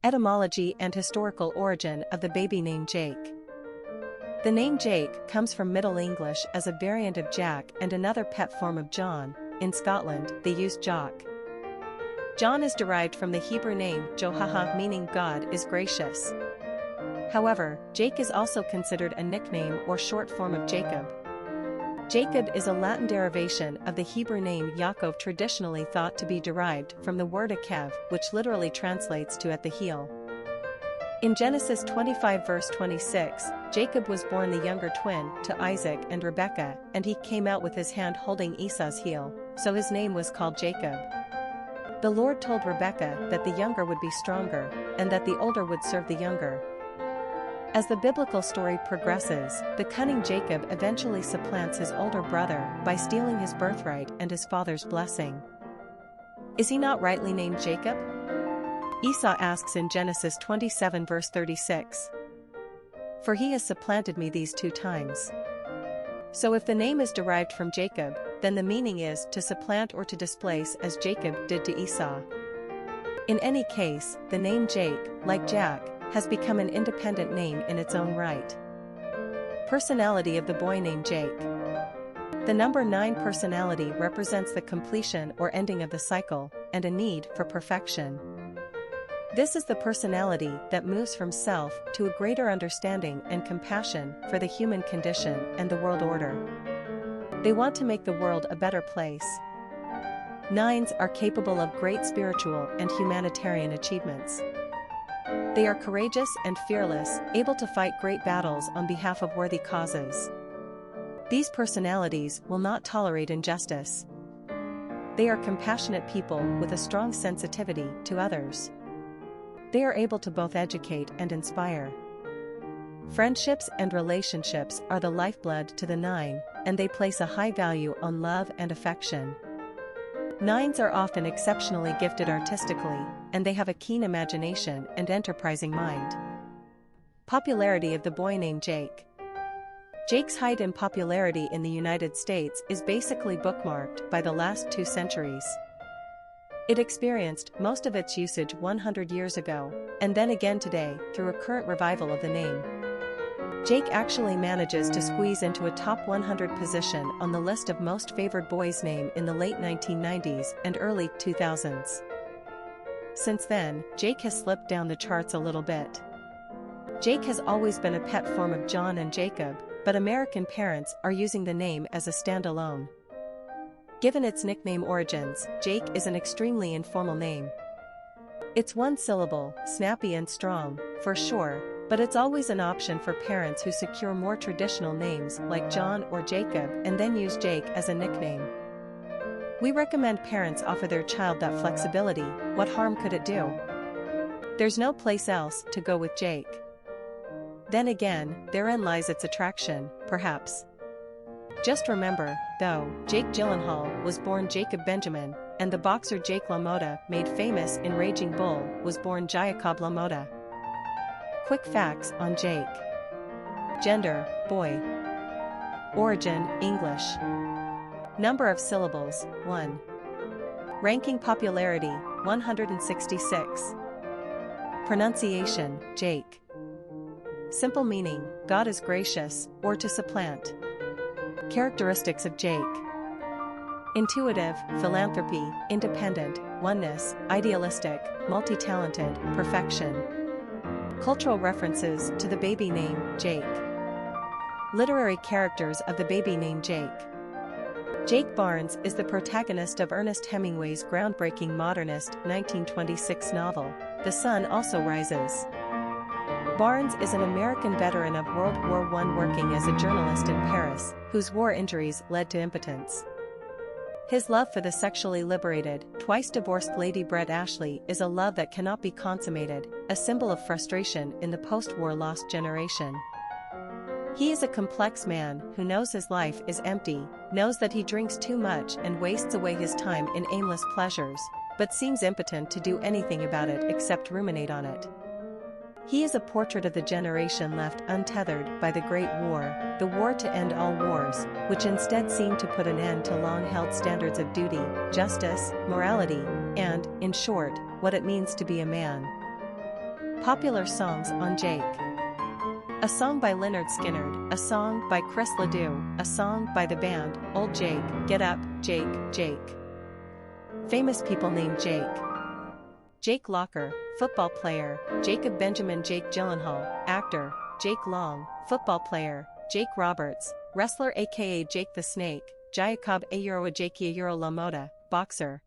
Etymology and historical origin of the baby name Jake. The name Jake comes from Middle English as a variant of Jack and another pet form of John. In Scotland, they use Jock. John is derived from the Hebrew name Johaha, meaning God is gracious. However, Jake is also considered a nickname or short form of Jacob. Jacob is a Latin derivation of the Hebrew name Yaakov, traditionally thought to be derived from the word Akev, which literally translates to at the heel. In Genesis 25 verse 26, Jacob was born the younger twin to Isaac and Rebekah, and he came out with his hand holding Esau's heel, so his name was called Jacob. The Lord told Rebekah that the younger would be stronger, and that the older would serve the younger. As the biblical story progresses, the cunning Jacob eventually supplants his older brother by stealing his birthright and his father's blessing. Is he not rightly named Jacob? Esau asks in Genesis 27 verse 36. For he has supplanted me these 2 times. So if the name is derived from Jacob, then the meaning is to supplant or to displace, as Jacob did to Esau. In any case, the name Jake, like Jack, has become an independent name in its own right. Personality of the boy named Jake. The number 9 personality represents the completion or ending of the cycle, and a need for perfection. This is the personality that moves from self to a greater understanding and compassion for the human condition and the world order. They want to make the world a better place. 9s are capable of great spiritual and humanitarian achievements. They are courageous and fearless, able to fight great battles on behalf of worthy causes. These personalities will not tolerate injustice. They are compassionate people with a strong sensitivity to others. They are able to both educate and inspire. Friendships and relationships are the lifeblood to the 9, and they place a high value on love and affection. 9s are often exceptionally gifted artistically, and they have a keen imagination and enterprising mind. Popularity of the boy named Jake. Jake's height in popularity in the United States is basically bookmarked by the last 2 centuries. It experienced most of its usage 100 years ago, and then again today through a current revival of the name. Jake actually manages to squeeze into a top 100 position on the list of most favored boys' name in the late 1990s and early 2000s. Since then, Jake has slipped down the charts a little bit. Jake has always been a pet form of John and Jacob, but American parents are using the name as a standalone. Given its nickname origins, Jake is an extremely informal name. It's one syllable, snappy and strong, for sure, but it's always an option for parents who secure more traditional names like John or Jacob and then use Jake as a nickname. We recommend parents offer their child that flexibility. What harm could it do? There's no place else to go with Jake. Then again, therein lies its attraction, perhaps. Just remember, though, Jake Gyllenhaal was born Jacob Benjamin, and the boxer Jake LaMotta, made famous in Raging Bull, was born Yaakov LaMotta. Quick facts on Jake. Gender, boy. Origin, English. Number of syllables, 1. Ranking popularity, 166. Pronunciation, Jake. Simple meaning, God is gracious, or to supplant. Characteristics of Jake. Intuitive, philanthropy, independent, oneness, idealistic, multi-talented, perfection. Cultural references to the baby name, Jake. Literary characters of the baby name Jake. Jake Barnes is the protagonist of Ernest Hemingway's groundbreaking modernist 1926 novel, The Sun Also Rises. Barnes is an American veteran of World War I working as a journalist in Paris, whose war injuries led to impotence. His love for the sexually liberated, twice-divorced Lady Brett Ashley is a love that cannot be consummated, a symbol of frustration in the post-war lost generation. He is a complex man who knows his life is empty, knows that he drinks too much and wastes away his time in aimless pleasures, but seems impotent to do anything about it except ruminate on it. He is a portrait of the generation left untethered by the Great War, the war to end all wars, which instead seemed to put an end to long-held standards of duty, justice, morality, and, in short, what it means to be a man. Popular songs on Jake. A song by Lynyrd Skynyrd, a song by Chris Ledoux, a song by the band, Old Jake, Get Up, Jake, Jake. Famous people named Jake. Jake Locker, football player, Jacob Benjamin. Jake Gyllenhaal, actor, Jake Long, football player, Jake Roberts, wrestler aka Jake the Snake, Yaakov Jake LaMotta, boxer,